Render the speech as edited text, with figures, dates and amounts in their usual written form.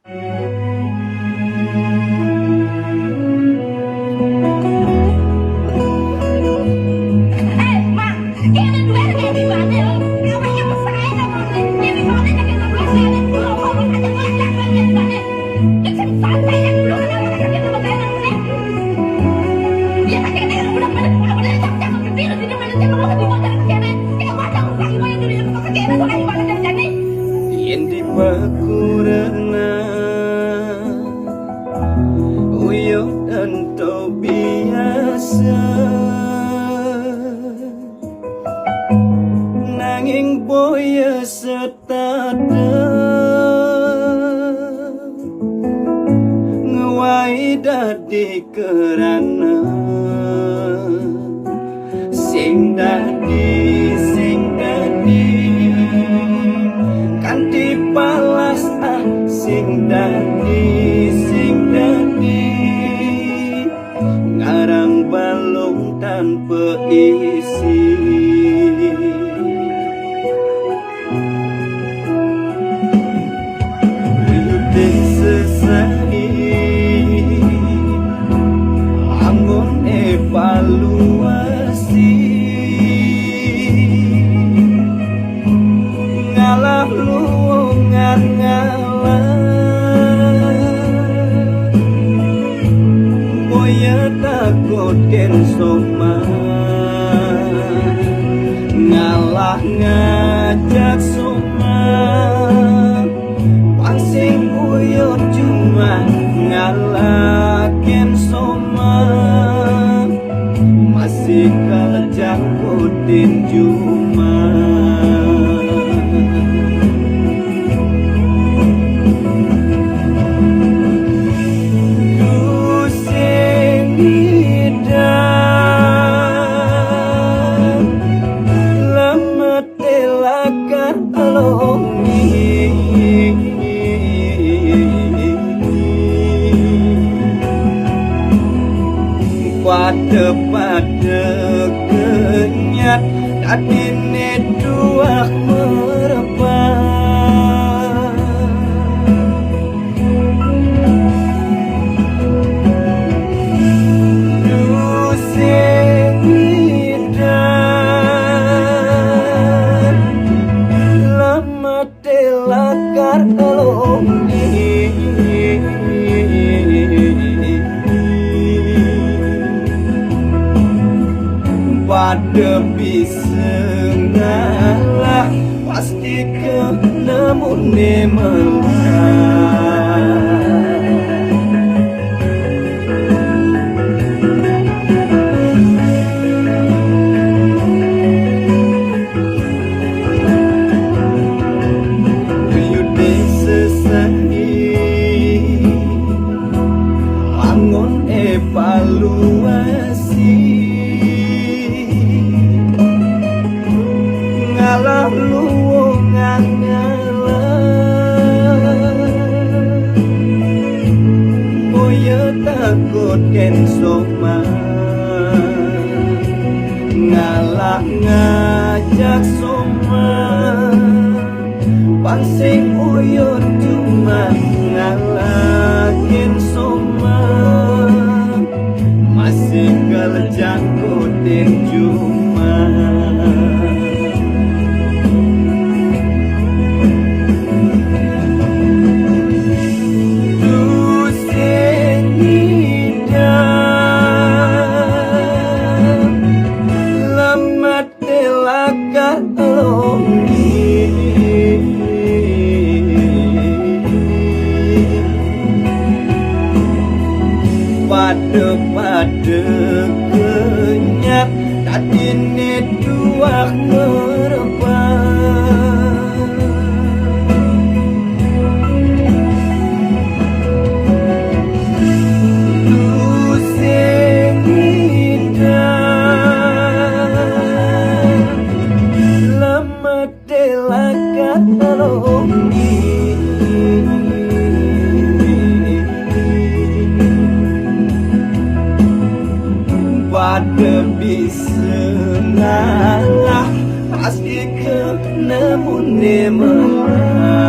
Yen di pakurana uyuh dan to biasa nanging boya setada ngewai dadi kerana sing dadi kanthi palas sing dadi ngarang balung tanpa isi Luteng sesai amun evaluasi ngalah luongan boya takut den soma ngalah ngajak soma pangsing uyut cuma ngalah ken soma masih kalajak kutin cuma pada kenyat dadine dua merebak sing hidan lama telakar elongi pada bisa ngalah pasti kenemune melah Uyude sesai angon evaluasi ngalah luongan boya takut ken soma ngalah ngajak soma pangsing uyut cuma ngalah ken soma masih kalajak kutin cuma pada kenyat dadine dua merebak sing hidan lama telakar elongi pada bisa ngalah pasti kenemune melah